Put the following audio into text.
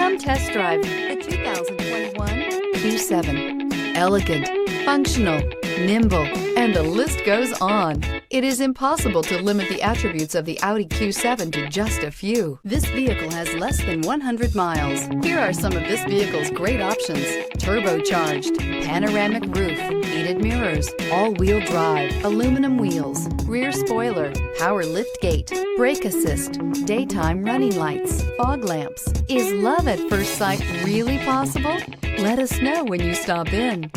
Come test drive the 2021 Q7. Elegant, functional, nimble, and the list goes on. It is impossible to limit the attributes of the Audi Q7 to just a few. This vehicle has less than 100 miles. Here are some of this vehicle's great options: turbocharged, panoramic roof, heated mirrors, all-wheel drive, aluminum wheels, rear spoiler, power liftgate, brake assist, daytime running lights, fog lamps. Is love at first sight really possible? Let us know when you stop in.